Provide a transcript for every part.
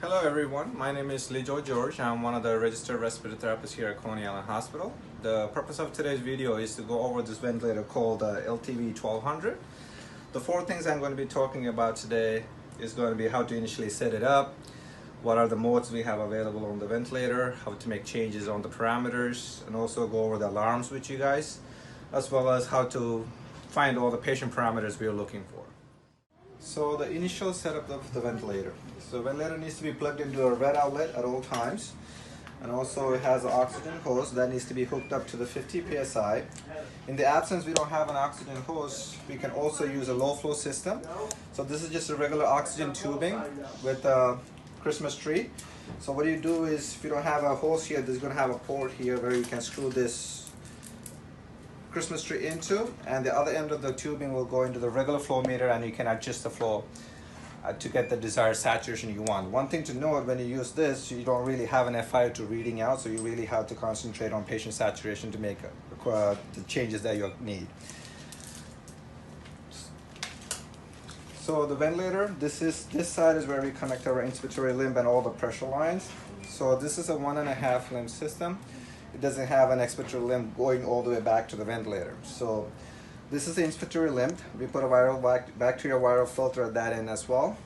Hello everyone, my name is Lijo George. I'm one of the registered respiratory therapists here at Coney Island Hospital. The purpose of today's video is to go over this ventilator called LTV 1200. The four things I'm going to be talking about today is going to be how to initially set it up, what are the modes we have available on the ventilator, how to make changes on the parameters, and also go over the alarms with you guys, as well as how to find all the patient parameters we are looking for. So the initial setup of the ventilator. So the ventilator needs to be plugged into a red outlet at all times, and also it has an oxygen hose that needs to be hooked up to the 50 psi. In the absence we don't have an oxygen hose, we can also use a low flow system. So this is just a regular oxygen tubing with a Christmas tree. So what you do is, if you don't have a hose here, there's going to have a port here where you can screw this Christmas tree into, and the other end of the tubing will go into the regular flow meter, and you can adjust the flow to get the desired saturation you want. One thing to note, when you use this, you don't really have an FiO2 reading out, so you really have to concentrate on patient saturation to make the changes that you need. So the ventilator, this side is where we connect our inspiratory limb and all the pressure lines. So this is a 1.5 limb system. It doesn't have an expiratory limb going all the way back to the ventilator. So this is the inspiratory limb. We put a bacterial viral filter at that end as well.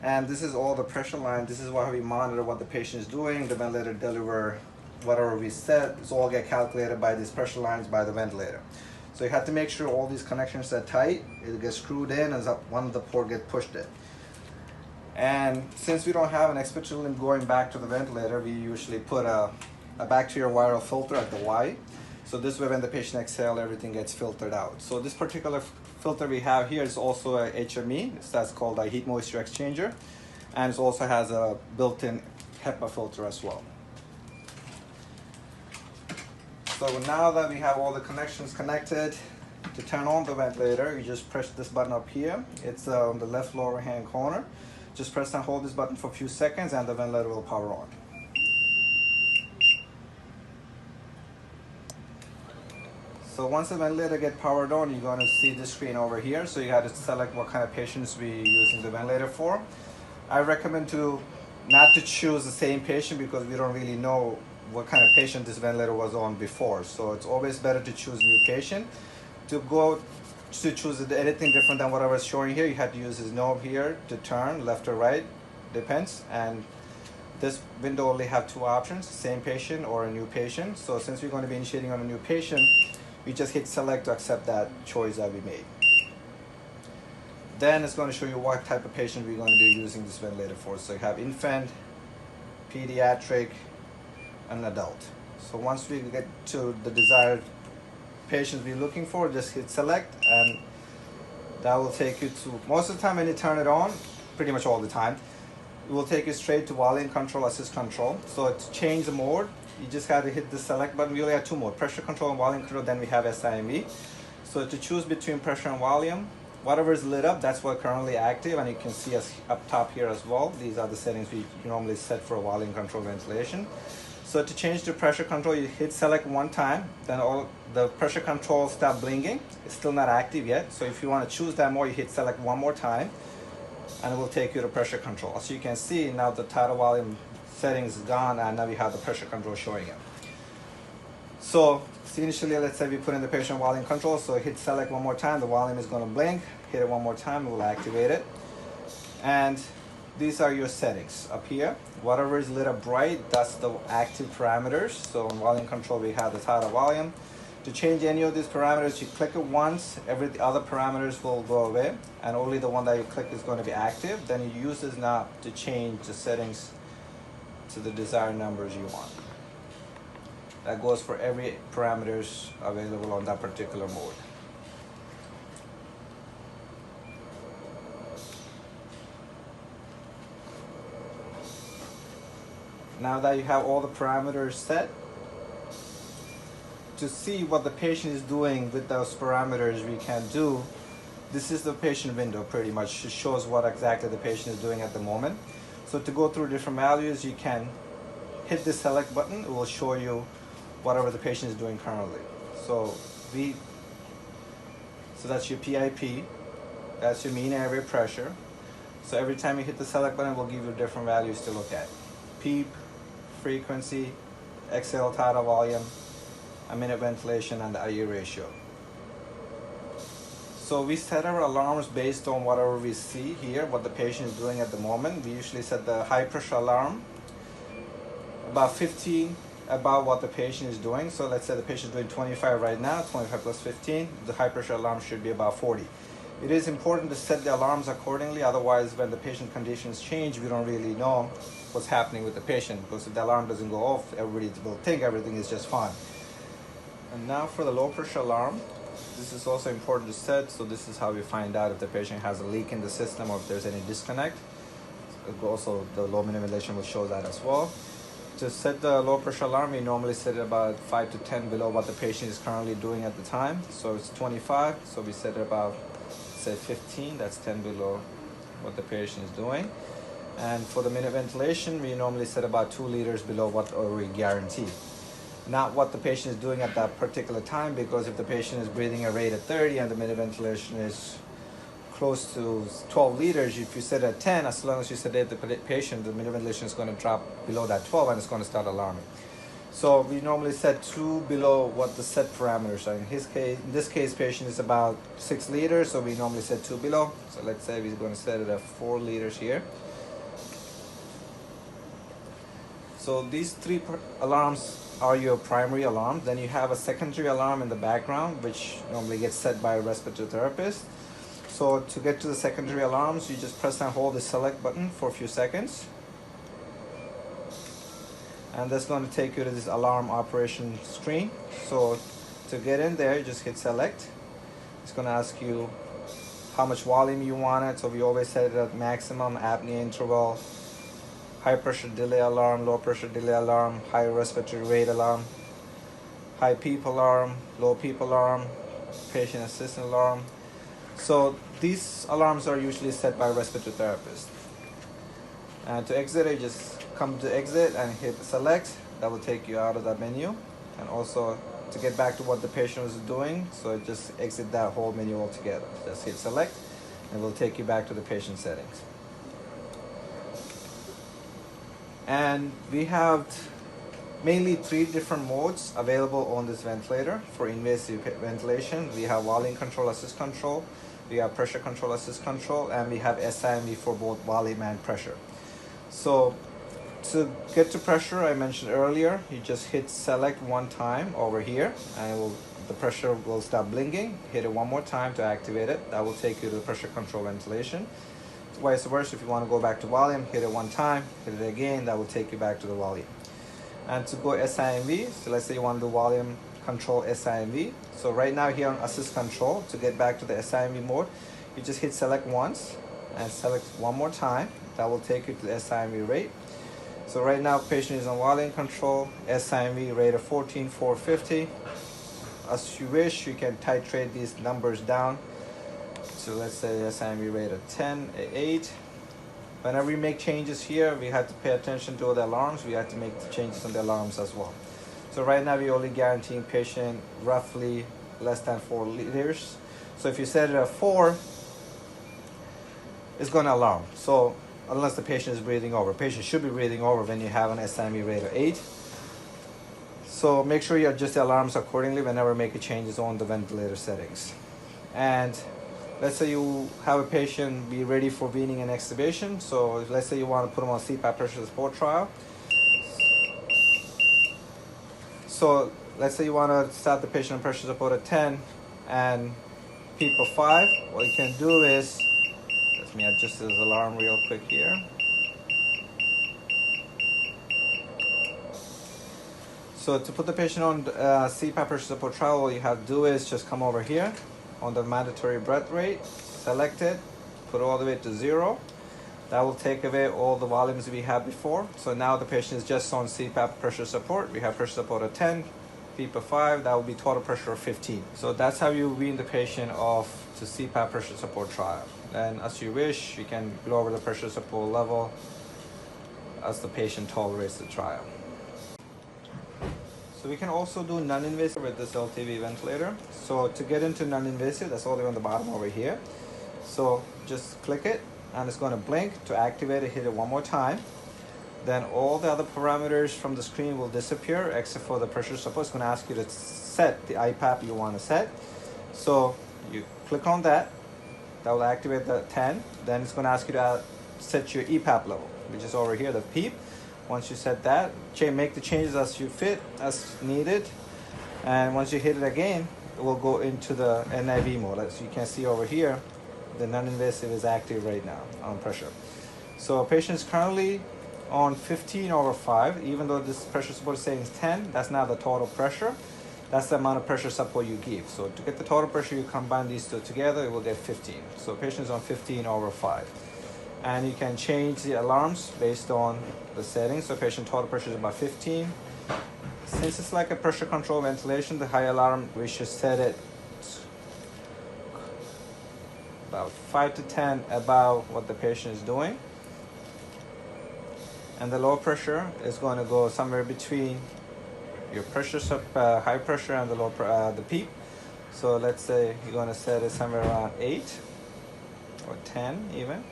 And this is all the pressure line. This is why we monitor what the patient is doing. The ventilator deliver whatever we set. It's all get calculated by these pressure lines by the ventilator. So you have to make sure all these connections are tight. It gets screwed in as one of the port gets pushed in. And since we don't have an expiratory limb going back to the ventilator, we usually put a bacterial viral filter at the Y. So this way when the patient exhales, everything gets filtered out. So this particular filter we have here is also a HME. That's called a heat moisture exchanger. And it also has a built-in HEPA filter as well. So now that we have all the connections connected, to turn on the ventilator, you just press this button up here. It's on the left lower hand corner. Just press and hold this button for a few seconds and the ventilator will power on. So once the ventilator gets powered on, you're going to see the screen over here. So you have to select what kind of patients we're using the ventilator for. I recommend not to choose the same patient because we don't really know what kind of patient this ventilator was on before. So it's always better to choose a new patient. To choose anything different than whatever is showing here, you have to use this knob here to turn left or right, depends. And this window only have two options, same patient or a new patient. So since we're going to be initiating on a new patient, we just hit select to accept that choice that we made. Then it's going to show you what type of patient we're going to be using this ventilator for. So you have infant, pediatric, and adult. So once we get to the desired patients we're looking for, just hit select, and that will take you to, most of the time when you turn it on, pretty much all the time, it will take you straight to volume control, assist control. So to change the mode, you just have to hit the select button. We only have two modes, pressure control and volume control, then we have SIMV. So to choose between pressure and volume, whatever is lit up, that's what currently active, and you can see us up top here as well. These are the settings we normally set for volume control ventilation. So to change to pressure control, you hit select one time, then all the pressure control stop blinking. It's still not active yet. So if you want to choose that mode, you hit select one more time, and it will take you to pressure control. So you can see now the tidal volume settings is gone, and now we have the pressure control showing up. So initially, let's say we put in the patient volume control, so hit select one more time, the volume is going to blink. Hit it one more time, it will activate it. And these are your settings up here. Whatever is lit up bright, that's the active parameters. So in volume control, we have the tidal volume. To change any of these parameters, you click it once, every other parameters will go away, and only the one that you click is going to be active. Then you use this knob to change the settings to the desired numbers you want. That goes for every parameters available on that particular mode. Now that you have all the parameters set, to see what the patient is doing with those parameters, we can do, this is the patient window pretty much. It shows what exactly the patient is doing at the moment. So to go through different values, you can hit the select button. It will show you whatever the patient is doing currently. So that's your PIP, that's your mean airway pressure. So every time you hit the select button, we'll give you different values to look at. PEEP, frequency, exhale tidal volume, a minute ventilation, and the IE ratio. So we set our alarms based on whatever we see here, what the patient is doing at the moment. We usually set the high pressure alarm about 15 about what the patient is doing. So let's say the patient is doing 25 right now, 25 plus 15, the high pressure alarm should be about 40. It is important to set the alarms accordingly, otherwise when the patient conditions change, we don't really know what's happening with the patient, because if the alarm doesn't go off, everybody will think everything is just fine. And now for the low pressure alarm, this is also important to set. So this is how we find out if the patient has a leak in the system or if there's any disconnect. Also the low minute ventilation will show that as well. To set the low pressure alarm, we normally set it about 5 to 10 below what the patient is currently doing at the time. So it's 25, so we set it about, say 15, that's 10 below what the patient is doing. And for the minute ventilation, we normally set about 2 liters below what we guarantee. Not what the patient is doing at that particular time, because if the patient is breathing a rate at 30 and the minute ventilation is close to 12 liters, if you set it at 10, as long as you sedate the patient, the minute ventilation is going to drop below that 12 and it's going to start alarming. So we normally set 2 below what the set parameters are. In this case, patient is about 6 liters, so we normally set 2 below. So let's say we're going to set it at 4 liters here. So these 3 alarms are your primary alarm. Then you have a secondary alarm in the background, which normally gets set by a respiratory therapist. So to get to the secondary alarms, you just press and hold the select button for a few seconds. And that's going to take you to this alarm operation screen. So to get in there, you just hit select. It's going to ask you how much volume you want it. So we always set it at maximum, apnea interval, high pressure delay alarm, low pressure delay alarm, high respiratory rate alarm, high PEEP alarm, low PEEP alarm, patient assistant alarm. So these alarms are usually set by a respiratory therapist. And to exit it, just come to exit and hit select. That will take you out of that menu. And also to get back to what the patient was doing, so just exit that whole menu altogether. Just hit select and it will take you back to the patient settings. And we have mainly 3 different modes available on this ventilator for invasive ventilation. We have volume control, assist control, we have pressure control, assist control, and we have SIMV for both volume and pressure. So to get to pressure, I mentioned earlier, you just hit select 1 time over here and the pressure will stop blinking. Hit it 1 more time to activate it. That will take you to the pressure control ventilation. Vice versa, if you want to go back to volume, hit it 1 time, hit it again, that will take you back to the volume. And to go SIMV, so let's say you want to do volume control SIMV. So right now here on assist control, to get back to the SIMV mode, you just hit select once and select 1 more time. That will take you to the SIMV rate. So right now patient is on volume control, SIMV rate of 14,450. As you wish, you can titrate these numbers down. So let's say SIMV rate of 10, 8. Whenever we make changes here, we have to pay attention to the alarms. We have to make the changes on the alarms as well. So right now we're only guaranteeing patient roughly less than 4 liters. So if you set it at 4, it's going to alarm. So unless the patient is breathing over. Patient should be breathing over when you have an SIMV rate of 8. So make sure you adjust the alarms accordingly whenever making changes on the ventilator settings. And let's say you have a patient be ready for weaning and extubation. So let's say you want to put them on CPAP pressure support trial. So let's say you want to start the patient on pressure support at 10 and PEEP of 5. What you can do is, let me adjust this alarm real quick here. So to put the patient on CPAP pressure support trial, all you have to do is just come over here on the mandatory breath rate, select it, put it all the way to 0. That will take away all the volumes we had before. So now the patient is just on CPAP pressure support. We have pressure support at 10, PEEP of 5, that will be total pressure of 15. So that's how you wean the patient off to CPAP pressure support trial. And as you wish, you can lower the pressure support level as the patient tolerates the trial. So we can also do non-invasive with this LTV ventilator. So to get into non-invasive, that's all the way on the bottom over here. So just click it and it's going to blink. To activate it, hit it one more time. Then all the other parameters from the screen will disappear except for the pressure support. It's going to ask you to set the IPAP you want to set. So you click on that. That will activate the 10. Then it's going to ask you to set your EPAP level, which is over here, the PEEP. Once you set that, make the changes as you fit, as needed. And once you hit it again, it will go into the NIV mode. As you can see over here, the non-invasive is active right now on pressure. So patient is currently on 15/5, even though this pressure support is saying 10, that's not the total pressure. That's the amount of pressure support you give. So to get the total pressure, you combine these two together, it will get 15. So patient is on 15/5. And you can change the alarms based on the settings. So patient total pressure is about 15. Since it's like a pressure control ventilation, the high alarm, we should set it about 5 to 10 above what the patient is doing. And the low pressure is going to go somewhere between your pressure high pressure and the low the PEEP. So let's say you're going to set it somewhere around 8 or 10 even.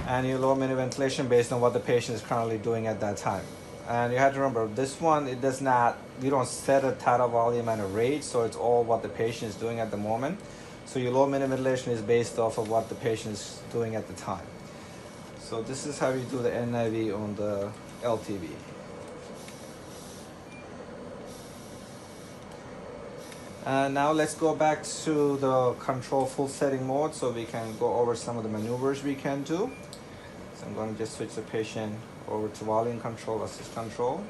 And your low minute ventilation based on what the patient is currently doing at that time. And you have to remember, this one, it does not, you don't set a tidal volume and a rate, so it's all what the patient is doing at the moment. So your low minute ventilation is based off of what the patient is doing at the time. So this is how you do the NIV on the LTV. And now let's go back to the control full setting mode so we can go over some of the maneuvers we can do. So I'm going to just switch the patient over to volume control, assist control.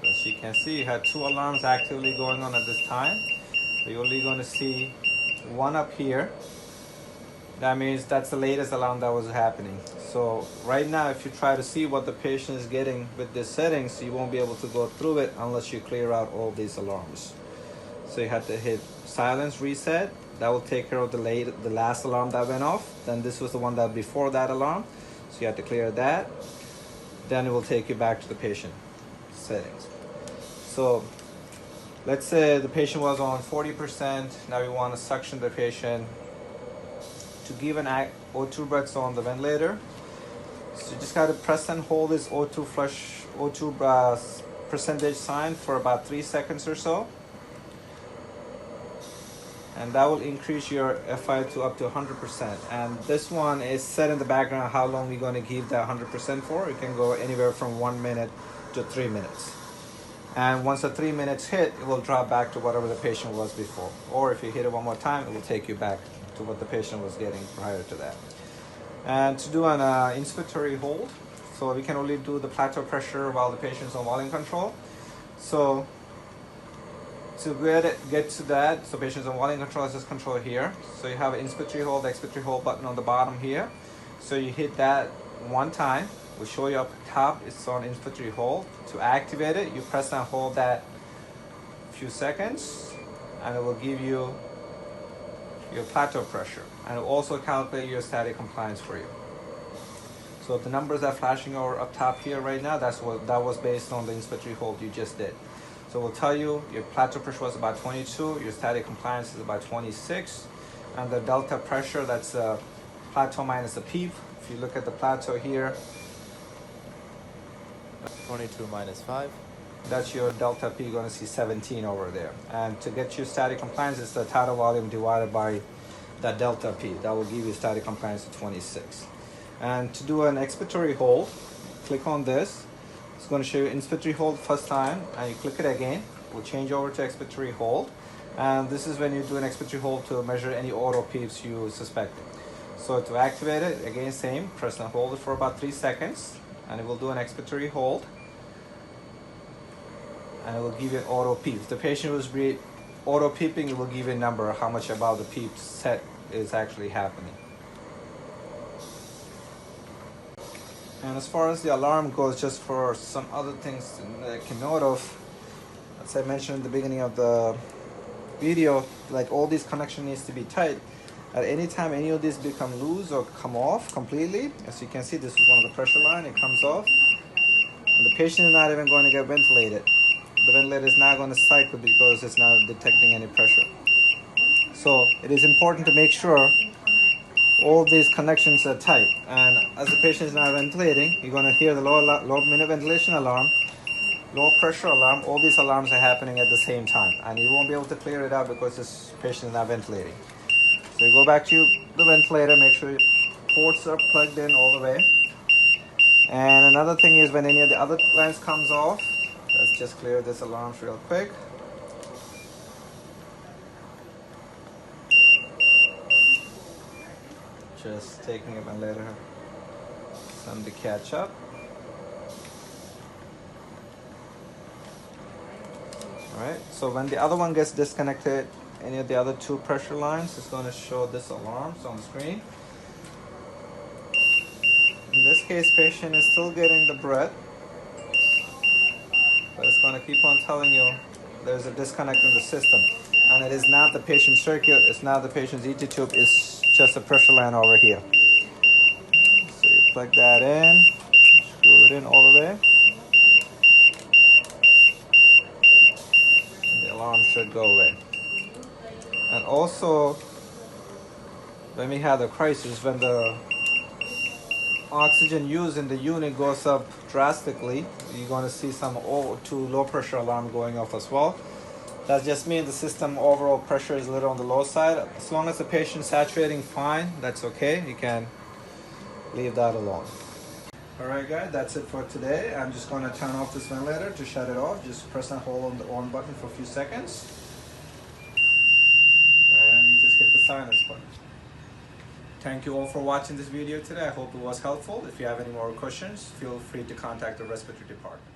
As you can see, you had 2 alarms actively going on at this time. So you're only going to see one up here. That means that's the latest alarm that was happening. So right now, if you try to see what the patient is getting with these settings, you won't be able to go through it unless you clear out all these alarms. So you have to hit silence reset. That will take care of the last alarm that went off. Then this was the one that before that alarm. So you have to clear that. Then it will take you back to the patient settings. So let's say the patient was on 40%. Now we want to suction the patient to give an O2 breaths on the ventilator. So you just got to press and hold this O2 percentage sign for about 3 seconds or so. And that will increase your FI to up to 100%. And this one is set in the background how long we're going to give that 100% for. It can go anywhere from 1 minute to 3 minutes. And once the 3 minutes hit, it will drop back to whatever the patient was before. Or if you hit it one more time, it will take you back to what the patient was getting prior to that. And to do an inspiratory hold, so we can only do the plateau pressure while the patient's on volume control. So to get to that, so patient's on volume control, assist control here. So you have an inspiratory hold, the expiratory hold button on the bottom here. So you hit that one time. We'll show you up top, it's on inspiratory hold. To activate it, you press and hold that few seconds, and it will give you your plateau pressure, and it will also calculate your static compliance for you. So the numbers that are flashing over up top here right now, that was based on the inspiratory hold you just did. So we'll tell you your plateau pressure was about 22, your static compliance is about 26, and the delta pressure, that's plateau minus the PEEP. If you look at the plateau here, 22 minus 5. That's your delta P. You're going to see 17 over there. And to get you static compliance, it's the tidal volume divided by that delta P. That will give you static compliance of 26. And to do an expiratory hold, click on this. It's going to show you inspiratory hold first time, and you click it again. We'll change over to expiratory hold. And this is when you do an expiratory hold to measure any auto PEEPs you suspect. So to activate it, again, same, press and hold it for about 3 seconds, and it will do an expiratory hold. And it will give you an auto PEEP. If the patient was auto PEEPing, it will give you a number how much above the PEEP set is actually happening. And as far as the alarm goes, just for some other things that I can note of, as I mentioned in the beginning of the video, like all these connection needs to be tight. At any time any of these become loose or come off completely, as you can see, this is one of the pressure line, it comes off, and the patient is not even going to get ventilated. The ventilator is not going to cycle because it's not detecting any pressure. So it is important to make sure all these connections are tight, and as the patient is not ventilating, you're going to hear the low minute ventilation alarm, low pressure alarm. All these alarms are happening at the same time, and you won't be able to clear it out because this patient is not ventilating. So you go back to the ventilator, make sure your ports are plugged in all the way. And another thing is, when any of the other lines comes off, let's just clear this alarm real quick. Just taking a ventilator, some to catch up. Alright, so when the other one gets disconnected, any of the other two pressure lines, it's going to show this alarm on the screen. In this case, patient is still getting the breath, but it's going to keep on telling you there's a disconnect in the system. And it is not the patient's circuit, it's not the patient's ET tube, it's just a pressure line over here. So you plug that in, screw it in all the way, and the alarm should go away. And also, when we have the crisis, when the oxygen used in the unit goes up drastically, you're going to see some O2 low pressure alarm going off as well. That just means the system overall pressure is a little on the low side. As long as the patient's saturating fine, that's okay. You can leave that alone. Alright guys, that's it for today. I'm just going to turn off this ventilator. To shut it off, just press and hold on the on button for a few seconds. And you just hit the silence button. Thank you all for watching this video today. I hope it was helpful. If you have any more questions, feel free to contact the respiratory department.